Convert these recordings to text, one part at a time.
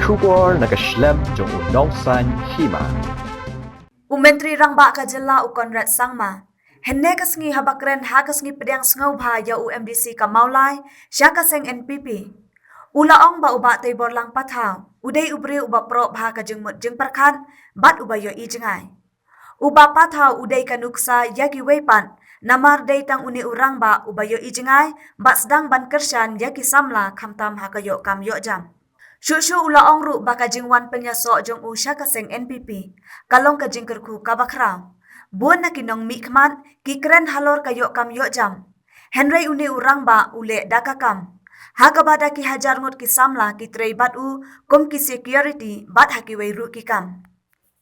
Shubor nakaslem jong unongsan Hima. Menteri Rangba Kajela Konrad Sangma. Henne kasngi habakren ha kasngi pedang sngau bha ya UMDC kamaulai syaka seng NPP. Ulaong ba uba tay borlang Pathaw. Uday ubri uba pro bha ka jengmut jeng perkhan bat uba yo ijengai. Uba Pathaw uday kanuksa yaki weipan namar day tang uni urang ba uba yo ijengai bat sedang ban kershan yaki samla khamtam ha ka Ïohkam Ïohjam. Shushu ulaong ru baka jingwan penyaso jong usya kaseng NPP kalong ka jingkerku kabakrau. Buan na Nongmihkhmat ki Kren Halor ka Ïohkam Ïohjam. Hynrei uni urang ba ule dakakam. Hakabada ki hajar ngot ki samla ki trei bat u kom ki security bat haki wei ru ki kam.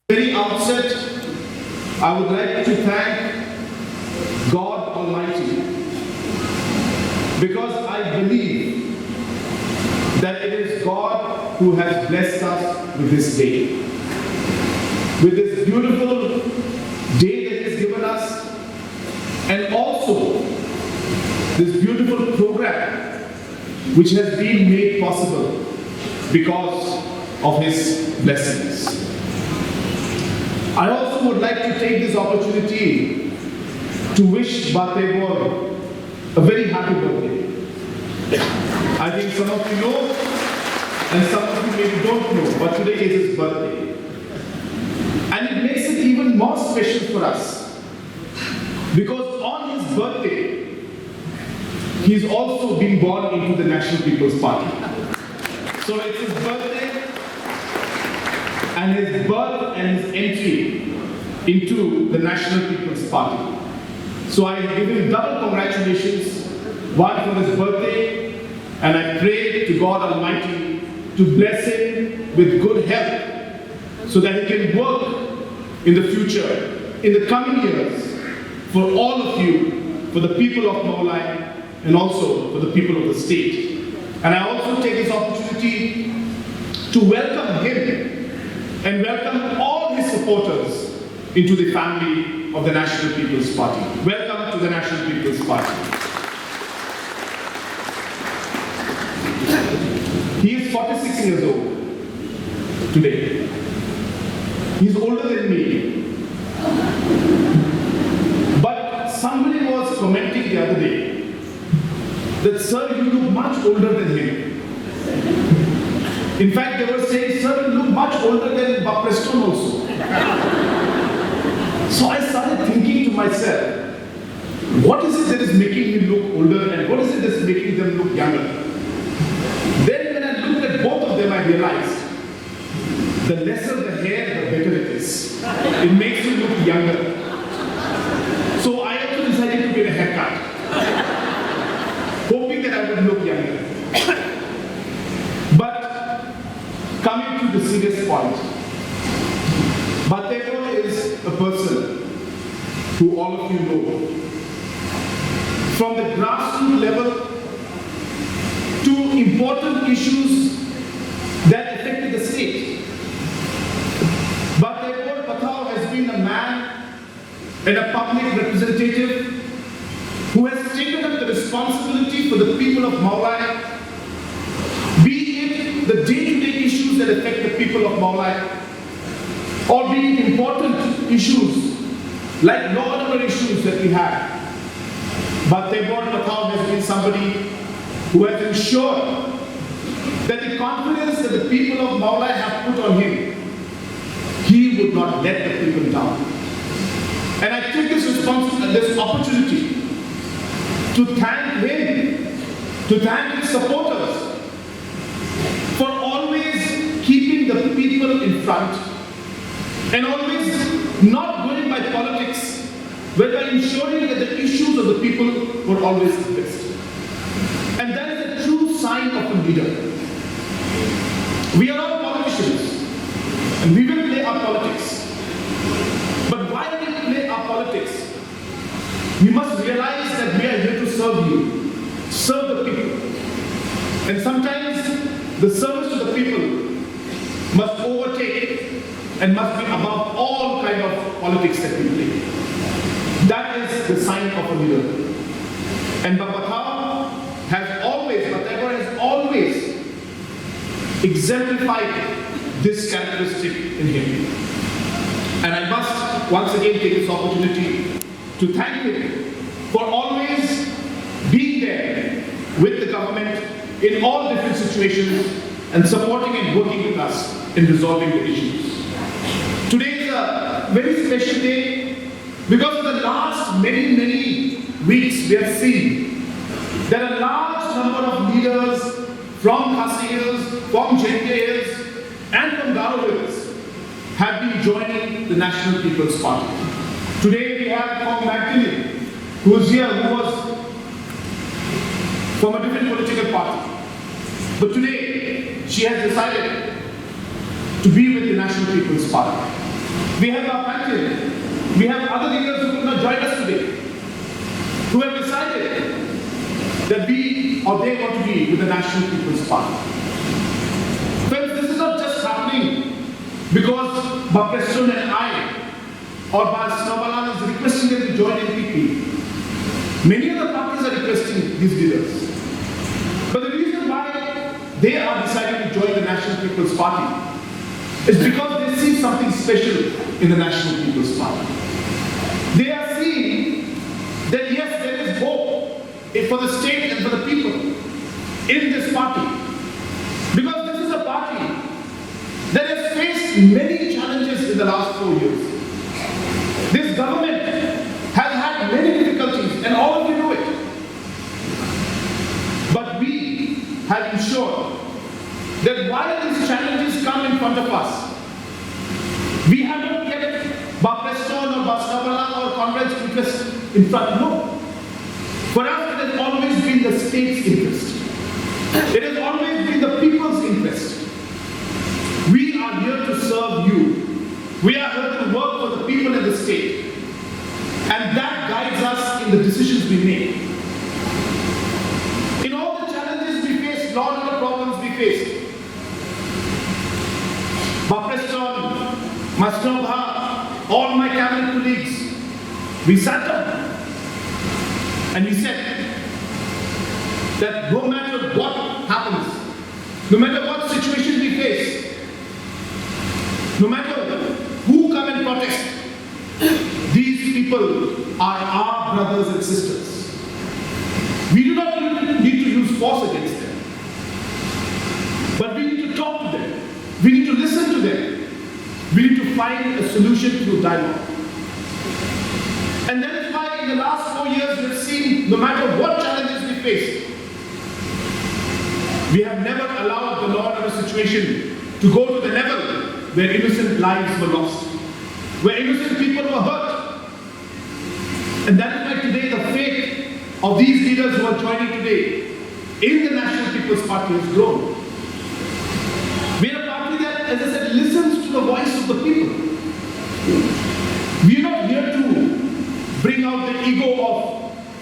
Very outset, I would like to thank God Almighty because I believe that it is God who has blessed us with this day. With this beautiful day that He has given us, and also this beautiful program which has been made possible because of His blessings. I also would like to take this opportunity to wish Pathaw a very happy birthday. I think some of you know and some of you maybe don't know, but today is his birthday. And it makes it even more special for us because on his birthday, he's also been born into the National People's Party. So it's his birthday and his birth and his entry into the National People's Party. So I give him double congratulations, one for his birthday, and I pray to God Almighty to bless him with good health so that he can work in the future, in the coming years, for all of you, for the people of Maulai, and also for the people of the state. And I also take this opportunity to welcome him and welcome all his supporters into the family of the National People's Party. Welcome to the National People's Party. He is 46 years old today. He is older than me. But somebody was commenting the other day that, sir, you look much older than him. In fact, they were saying, sir, you look much older than Preston also. So I started thinking to myself, what is it that is making me look older and what is it that is making them look younger? Then when I looked at both of them, I realized the lesser the hair, the better it is. It makes you look younger. So I also decided to get a haircut, hoping that I would look younger. But coming to the serious point, Pathaw is a person who all of you know. From the grassroots level to important issues that affected the state. Pathaw has been a man and a public representative who has taken up the responsibility for the people of Maulai, be it the day-to-day issues that affect the people of Maulai, or be it important issues like law and order issues that we have. Pathaw has been somebody who has ensured that the confidence that the people of Maulai have put on him, he would not let the people down. And I take this opportunity to thank him, to thank his supporters for always keeping the people in front and always not going by politics, but by ensuring that the issues of the people were always addressed. And that is a true sign of a leader. We are all politicians, and we will play our politics. But while we play our politics, we must realize that we are here to serve you, serve the people. And sometimes the service to the people must overtake and must be above all kind of politics that we play. That is the sign of a leader. And Pathaw has always exemplified this characteristic in him. And I must once again take this opportunity to thank him for always being there with the government in all different situations and supporting and working with us in resolving the issues. Today is a very special day because in the last many weeks we have seen that a large number of leaders from Khasi Hills, from Hynrei Hills and from Garo Hills have been joining the National People's Party. Today we have from Magdalene, who is here, who was from a different political party. But today she has decided to be with the National People's Party. We have our Pathaw, we have other leaders who could not join us today, who have decided that we or they want to be with the National People's Party. Friends, this is not just happening because Bapeston and I or Snowbalan is requesting them to join NPP. Many other parties are requesting these leaders. But the reason why they are deciding to join the National People's Party is because they see something special in the National People's Party. They are seeing that yes, there is hope for the state and for the people in this party. Because this is a party that has faced many challenges in the last 4 years. This government has had many difficulties and all of you know it. But we have ensured that while these challenges come in front of us, we have not kept Bapeston or Basnabala or Conrad's interest in front. No. For us, it has always been the state's interest. It has always been the people's interest. We are here to serve you. We are here to work for the people in the state. And that guides us in the decisions we make. In all the challenges we face, lot of the problems we face, Bapeston, Masnobha, all my cabinet colleagues, we sat down and we said that no matter what happens, no matter what situation we face, no matter who come and protest, these people are our brothers and sisters. We do not need to use force against them, but we need to talk to them. We need to listen to them. We need to find a solution through dialogue. And that is why in the last 4 years we have seen, no matter what challenges we face, we have never allowed the law and order situation to go to the level where innocent lives were lost, where innocent people were hurt. And that is why today the faith of these leaders who are joining today in the National People's Party has grown. We are a party that, as I said, listens to the voice of the people. We are not here to bring out the ego of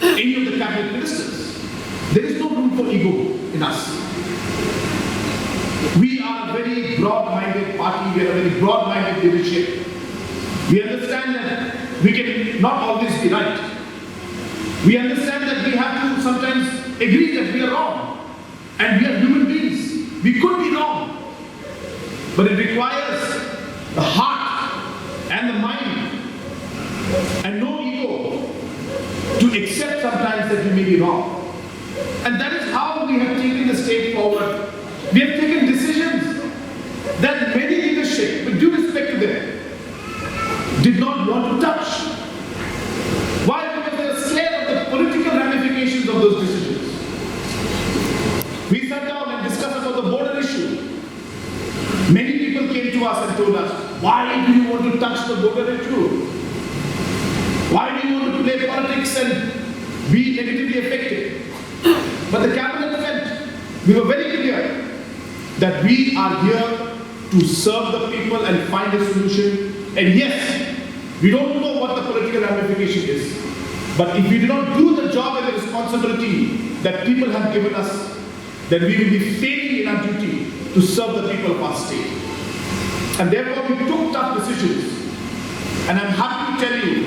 any of the cabinet ministers. There is no room for ego in us. We are a very broad-minded party. We are a very broad-minded leadership. We understand that we can not always be right. We understand that we have to sometimes agree that we are wrong. And we are human beings. We could be wrong. But it requires the heart and the mind and no ego to accept sometimes that we may be wrong. And that is how we have taken the state forward. We have taken decisions that many leadership, with due respect to them, did not want to touch. Why? Because they were scared of the political ramifications of those decisions. We sat down and discussed about the border issue. Many people came to us and told us, why do you want to touch the border issue? Why do you want to play politics and be negatively affected? But the cabinet felt, we were very clear that we are here to serve the people and find a solution. And yes, we don't know what the political ramification is. But if we do not do the job and the responsibility that people have given us, then we will be failing in our duty to serve the people of our state. And therefore we took tough decisions. And I'm happy to tell you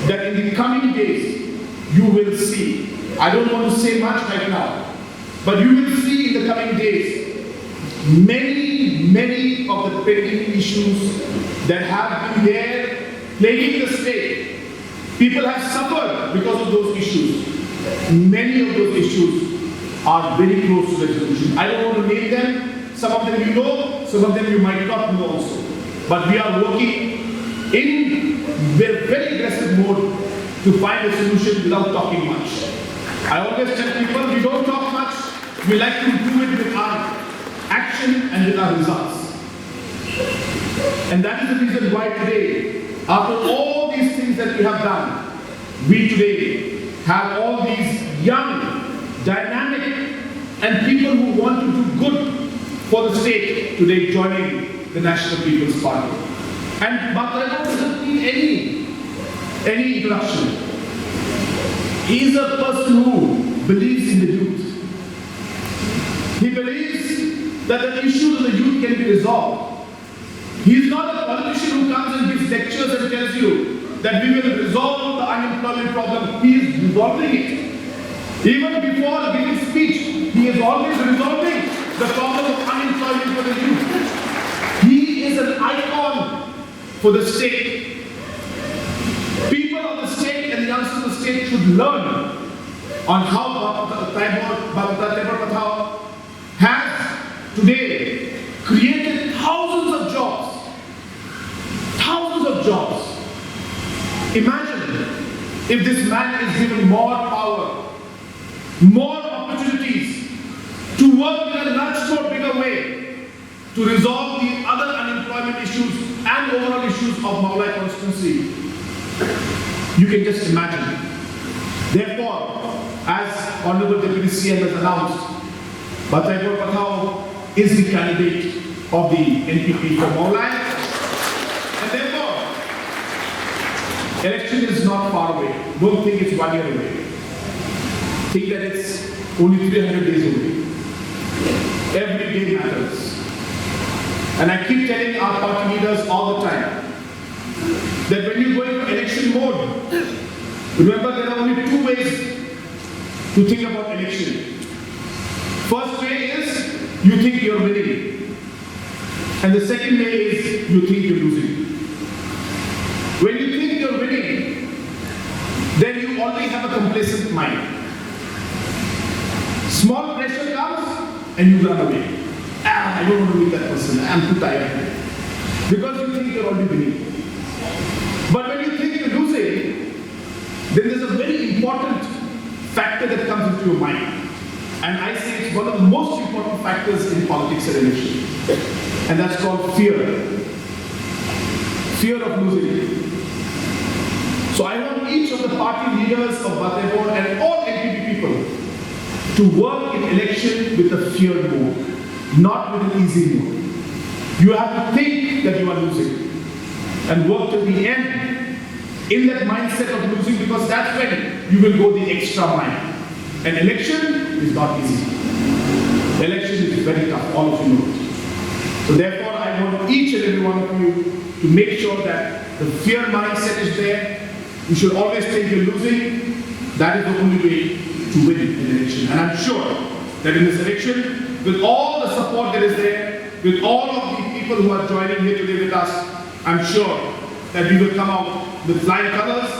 that in the coming days, you will see, I don't want to say much right now, but you will see in the coming days many of the pending issues that have been there plaguing the state. People have suffered because of those issues. Many of those issues are very close to resolution. I don't want to name them. Some of them you know, some of them you might not know also. But we are working in very aggressive mode to find a solution without talking much. I always tell people we don't talk much, we like to do it with our action and with our results. And that is the reason why today, after all these things that we have done, we today have all these young, dynamic, and people who want to do good for the state today joining the National People's Party. And Pathaw doesn't need any introduction. He is a person who believes in the youth. He believes that the issues of the youth can be resolved. He is not a politician who comes and gives lectures and tells you that we will resolve the unemployment problem. He is resolving it. Even before giving speech, he is always resolving the problem of unemployment for the youth. He is an icon for the state. People of the state and the youngsters of the state should learn on how Pathaw has today created thousands of jobs. Thousands of jobs. Imagine if this man is given more power, more opportunities to work in a much more bigger way to resolve the other unemployment issues and overall issues of Maulai constituency. You can just imagine. Therefore, as Honorable Deputy CM has announced, Pathaw is the candidate of the NPP for Maulai. And therefore, election is not far away. Don't think it's 1 year away. Think that it's only 300 days away. Every day matters. And I keep telling our party leaders all the time that when you go into election mode, remember there are only two ways to think about election. First way is you think you're winning. And the second way is you think you're losing. When you think you're winning, then you already have a complacent mind. Small pressure comes and you run away. I don't want to meet that person. I'm too tired. Because you think you're already winning. But when you think you're losing, then there's a very important factor that comes into your mind. And I say it's one of the most important factors in politics and election. And that's called fear. Fear of losing. So I want each of the party leaders of Pathaw and all NPP people to work in election with a fear mode, not with an easy mode. You have to think that you are losing and work to the end in that mindset of losing, because that's when you will go the extra mile. An election is not easy. The election is very tough, all of you know it. So therefore I want each and every one of you to make sure that the fear mindset is there. You should always think you're losing. That is the only way to win an election. And I'm sure that in this election, with all the support that is there, with all of the people who are joining here today with us, I'm sure that we will come out with flying colors,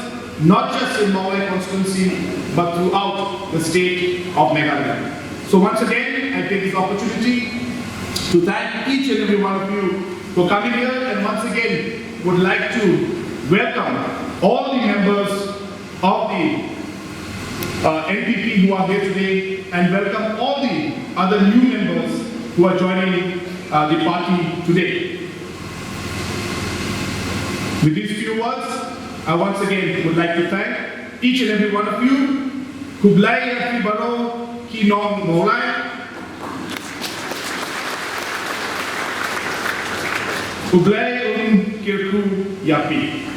not just in Maulai constituency, but throughout the state of Meghalaya. So once again, I take this opportunity to thank each and every one of you for coming here, and once again would like to welcome all the members of the NPP who are here today, and welcome all the other new members who are joining the party today. With these few words, I once again would like to thank each and every one of you. Kublai Yafi Baro Ki Nongmihkhmat. Kublai Kirku Yapi.